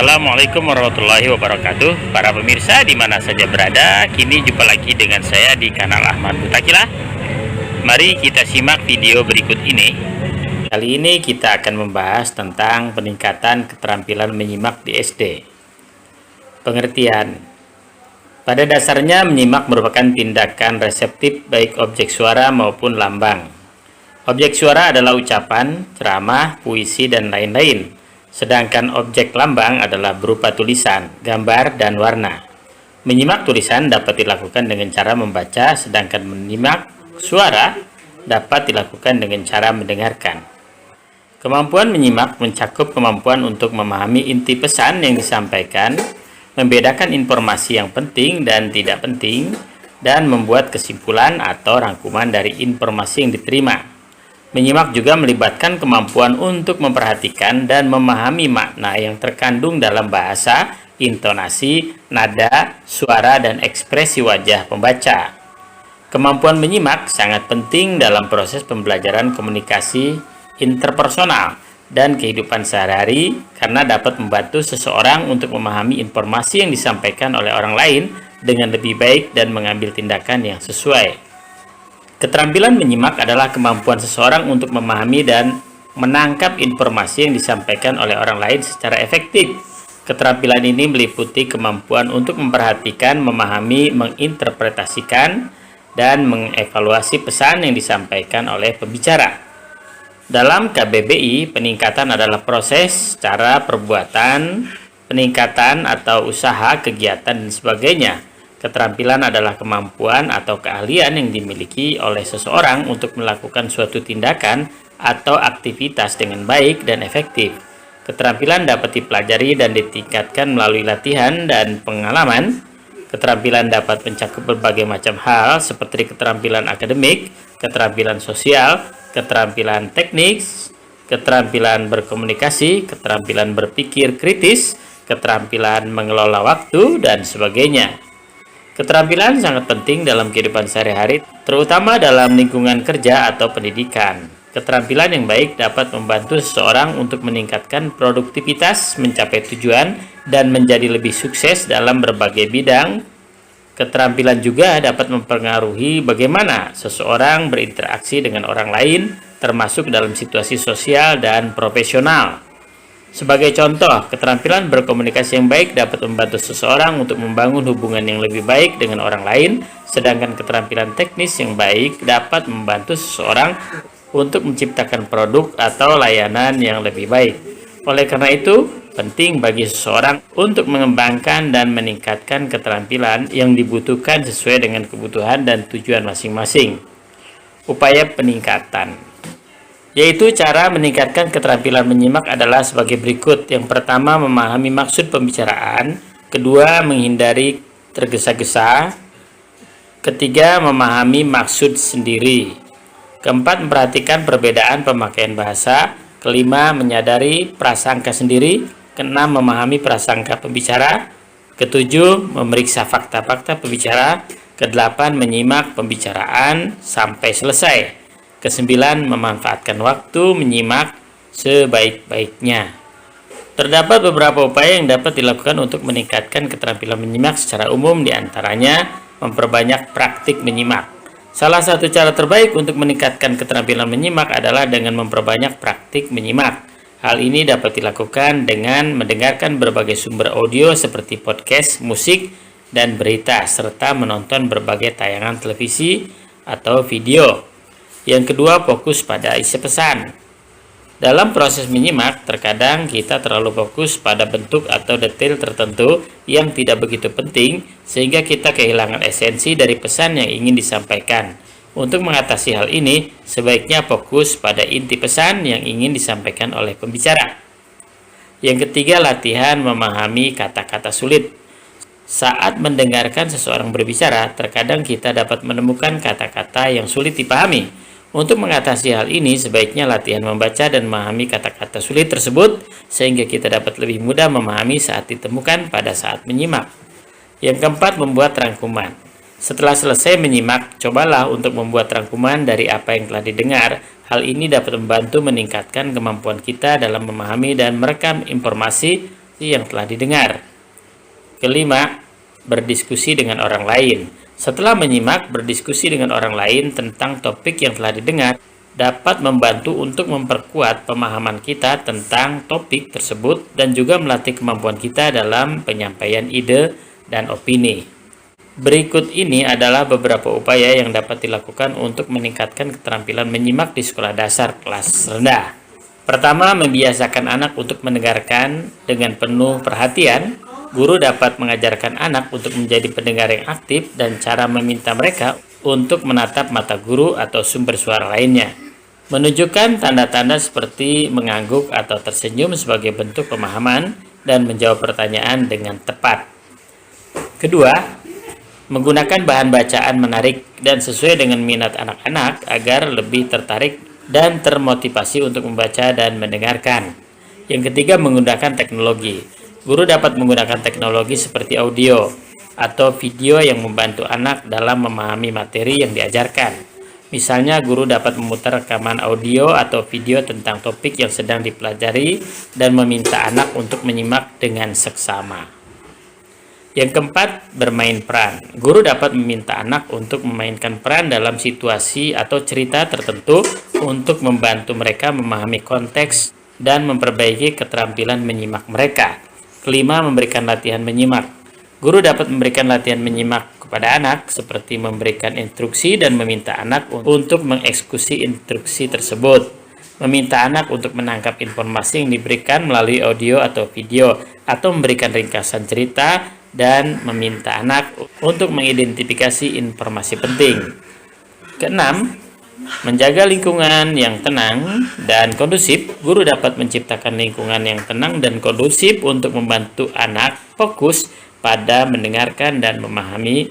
Assalamualaikum warahmatullahi wabarakatuh. Para pemirsa di mana saja berada, kini jumpa lagi dengan saya di kanal Ahmad Mutakilah. Mari kita simak video berikut ini. Kali ini kita akan membahas tentang peningkatan keterampilan menyimak di SD. Pengertian. Pada dasarnya menyimak merupakan tindakan reseptif baik objek suara maupun lambang. Objek suara adalah ucapan, ceramah, puisi, dan lain-lain. Sedangkan objek lambang adalah berupa tulisan, gambar, dan warna. Menyimak tulisan dapat dilakukan dengan cara membaca, sedangkan menyimak suara dapat dilakukan dengan cara mendengarkan. Kemampuan menyimak mencakup kemampuan untuk memahami inti pesan yang disampaikan, membedakan informasi yang penting dan tidak penting, dan membuat kesimpulan atau rangkuman dari informasi yang diterima. Menyimak juga melibatkan kemampuan untuk memperhatikan dan memahami makna yang terkandung dalam bahasa, intonasi, nada, suara, dan ekspresi wajah pembaca. Kemampuan menyimak sangat penting dalam proses pembelajaran komunikasi interpersonal dan kehidupan sehari-hari karena dapat membantu seseorang untuk memahami informasi yang disampaikan oleh orang lain dengan lebih baik dan mengambil tindakan yang sesuai. Keterampilan menyimak adalah kemampuan seseorang untuk memahami dan menangkap informasi yang disampaikan oleh orang lain secara efektif. Keterampilan ini meliputi kemampuan untuk memperhatikan, memahami, menginterpretasikan, dan mengevaluasi pesan yang disampaikan oleh pembicara. Dalam KBBI, peningkatan adalah proses, cara, perbuatan, peningkatan atau usaha, kegiatan, dan sebagainya. Keterampilan adalah kemampuan atau keahlian yang dimiliki oleh seseorang untuk melakukan suatu tindakan atau aktivitas dengan baik dan efektif. Keterampilan dapat dipelajari dan ditingkatkan melalui latihan dan pengalaman. Keterampilan dapat mencakup berbagai macam hal seperti keterampilan akademik, keterampilan sosial, keterampilan teknis, keterampilan berkomunikasi, keterampilan berpikir kritis, keterampilan mengelola waktu, dan sebagainya. Keterampilan sangat penting dalam kehidupan sehari-hari, terutama dalam lingkungan kerja atau pendidikan. Keterampilan yang baik dapat membantu seseorang untuk meningkatkan produktivitas, mencapai tujuan, dan menjadi lebih sukses dalam berbagai bidang. Keterampilan juga dapat mempengaruhi bagaimana seseorang berinteraksi dengan orang lain, termasuk dalam situasi sosial dan profesional. Sebagai contoh, keterampilan berkomunikasi yang baik dapat membantu seseorang untuk membangun hubungan yang lebih baik dengan orang lain, sedangkan keterampilan teknis yang baik dapat membantu seseorang untuk menciptakan produk atau layanan yang lebih baik. Oleh karena itu, penting bagi seseorang untuk mengembangkan dan meningkatkan keterampilan yang dibutuhkan sesuai dengan kebutuhan dan tujuan masing-masing. Upaya peningkatan yaitu cara meningkatkan keterampilan menyimak adalah sebagai berikut. Yang pertama, memahami maksud pembicaraan. Kedua, menghindari tergesa-gesa. Ketiga, memahami maksud sendiri. Keempat, memperhatikan perbedaan pemakaian bahasa. Kelima, menyadari prasangka sendiri. Keenam, memahami prasangka pembicara. Ketujuh, memeriksa fakta-fakta pembicara. Kedelapan, menyimak pembicaraan sampai selesai. Kesembilan, memanfaatkan waktu menyimak sebaik-baiknya. Terdapat beberapa upaya yang dapat dilakukan untuk meningkatkan keterampilan menyimak secara umum, diantaranya memperbanyak praktik menyimak. Salah satu cara terbaik untuk meningkatkan keterampilan menyimak adalah dengan memperbanyak praktik menyimak. Hal ini dapat dilakukan dengan mendengarkan berbagai sumber audio seperti podcast, musik, dan berita, serta menonton berbagai tayangan televisi atau video. Yang kedua, fokus pada isi pesan. Dalam proses menyimak, terkadang kita terlalu fokus pada bentuk atau detail tertentu yang tidak begitu penting, sehingga kita kehilangan esensi dari pesan yang ingin disampaikan. Untuk mengatasi hal ini, sebaiknya fokus pada inti pesan yang ingin disampaikan oleh pembicara. Yang ketiga, latihan memahami kata-kata sulit. Saat mendengarkan seseorang berbicara, terkadang kita dapat menemukan kata-kata yang sulit dipahami. Untuk mengatasi hal ini, sebaiknya latihan membaca dan memahami kata-kata sulit tersebut, sehingga kita dapat lebih mudah memahami saat ditemukan pada saat menyimak. Yang keempat, membuat rangkuman. Setelah selesai menyimak, cobalah untuk membuat rangkuman dari apa yang telah didengar. Hal ini dapat membantu meningkatkan kemampuan kita dalam memahami dan merekam informasi seperti yang telah didengar. Kelima, berdiskusi dengan orang lain. Setelah menyimak, berdiskusi dengan orang lain tentang topik yang telah didengar dapat membantu untuk memperkuat pemahaman kita tentang topik tersebut dan juga melatih kemampuan kita dalam penyampaian ide dan opini. Berikut ini adalah beberapa upaya yang dapat dilakukan untuk meningkatkan keterampilan menyimak di sekolah dasar kelas rendah. Pertama, membiasakan anak untuk mendengarkan dengan penuh perhatian. Guru dapat mengajarkan anak untuk menjadi pendengar yang aktif dan cara meminta mereka untuk menatap mata guru atau sumber suara lainnya. Menunjukkan tanda-tanda seperti mengangguk atau tersenyum sebagai bentuk pemahaman dan menjawab pertanyaan dengan tepat. Kedua, menggunakan bahan bacaan menarik dan sesuai dengan minat anak-anak agar lebih tertarik dan termotivasi untuk membaca dan mendengarkan. Yang ketiga, menggunakan teknologi. Guru dapat menggunakan teknologi seperti audio atau video yang membantu anak dalam memahami materi yang diajarkan. Misalnya, guru dapat memutar rekaman audio atau video tentang topik yang sedang dipelajari dan meminta anak untuk menyimak dengan seksama. Yang keempat, bermain peran. Guru dapat meminta anak untuk memainkan peran dalam situasi atau cerita tertentu untuk membantu mereka memahami konteks dan memperbaiki keterampilan menyimak mereka. Kelima, memberikan latihan menyimak. Guru dapat memberikan latihan menyimak kepada anak seperti memberikan instruksi dan meminta anak untuk mengeksekusi instruksi tersebut. Meminta anak untuk menangkap informasi yang diberikan melalui audio atau video, atau memberikan ringkasan cerita dan meminta anak untuk mengidentifikasi informasi penting. Keenam, menjaga lingkungan yang tenang dan kondusif. Guru dapat menciptakan lingkungan yang tenang dan kondusif untuk membantu anak fokus pada mendengarkan dan memahami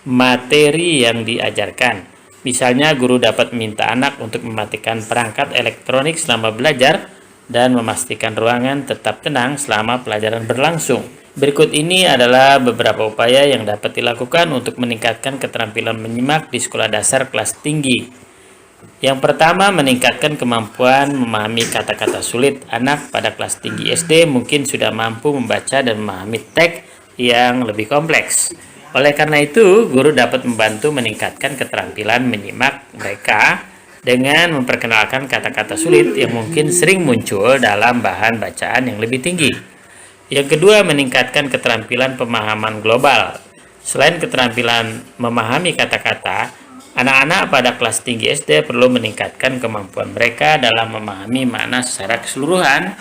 materi yang diajarkan. Misalnya, guru dapat meminta anak untuk mematikan perangkat elektronik selama belajar dan memastikan ruangan tetap tenang selama pelajaran berlangsung. Berikut ini adalah beberapa upaya yang dapat dilakukan untuk meningkatkan keterampilan menyimak di sekolah dasar kelas tinggi. Yang pertama, meningkatkan kemampuan memahami kata-kata sulit. Anak pada kelas tinggi SD mungkin sudah mampu membaca dan memahami teks yang lebih kompleks. Oleh karena itu, guru dapat membantu meningkatkan keterampilan menyimak mereka dengan memperkenalkan kata-kata sulit yang mungkin sering muncul dalam bahan bacaan yang lebih tinggi. Yang kedua, meningkatkan keterampilan pemahaman global. Selain keterampilan memahami kata-kata, anak-anak pada kelas tinggi SD perlu meningkatkan kemampuan mereka dalam memahami makna secara keseluruhan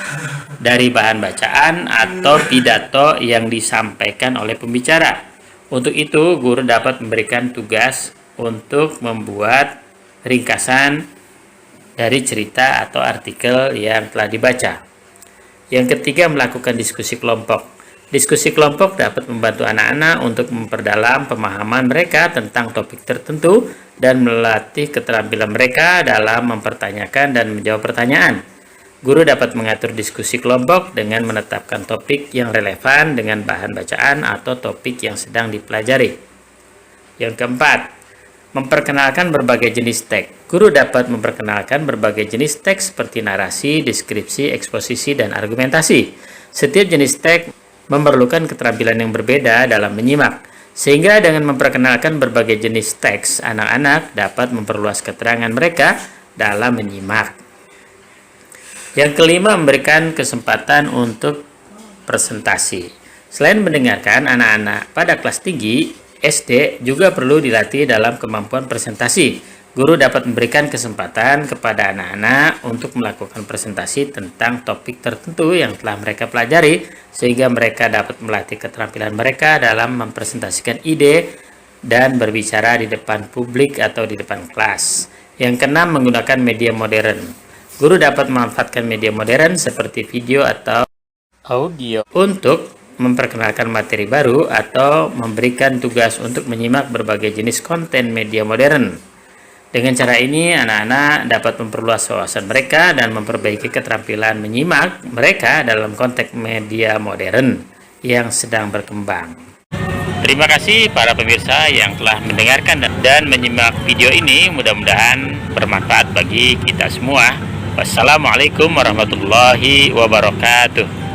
dari bahan bacaan atau pidato yang disampaikan oleh pembicara. Untuk itu, guru dapat memberikan tugas untuk membuat ringkasan dari cerita atau artikel yang telah dibaca. Yang ketiga, melakukan diskusi kelompok. Diskusi kelompok dapat membantu anak-anak untuk memperdalam pemahaman mereka tentang topik tertentu dan melatih keterampilan mereka dalam mempertanyakan dan menjawab pertanyaan. Guru dapat mengatur diskusi kelompok dengan menetapkan topik yang relevan dengan bahan bacaan atau topik yang sedang dipelajari. Yang keempat, memperkenalkan berbagai jenis teks. Guru dapat memperkenalkan berbagai jenis teks seperti narasi, deskripsi, eksposisi, dan argumentasi. Setiap jenis teks memerlukan keterampilan yang berbeda dalam menyimak, sehingga dengan memperkenalkan berbagai jenis teks, anak-anak dapat memperluas keterangan mereka dalam menyimak. Yang kelima, memberikan kesempatan untuk presentasi. Selain mendengarkan, anak-anak pada kelas tinggi SD juga perlu dilatih dalam kemampuan presentasi. Guru dapat memberikan kesempatan kepada anak-anak untuk melakukan presentasi tentang topik tertentu yang telah mereka pelajari, sehingga mereka dapat melatih keterampilan mereka dalam mempresentasikan ide dan berbicara di depan publik atau di depan kelas. Yang keenam, menggunakan media modern. Guru dapat memanfaatkan media modern seperti video atau audio untuk memperkenalkan materi baru atau memberikan tugas untuk menyimak berbagai jenis konten media modern. Dengan cara ini, anak-anak dapat memperluas wawasan mereka dan memperbaiki keterampilan menyimak mereka dalam konteks media modern yang sedang berkembang. Terima kasih para pemirsa yang telah mendengarkan dan menyimak video ini. Mudah-mudahan bermanfaat bagi kita semua. Wassalamualaikum warahmatullahi wabarakatuh.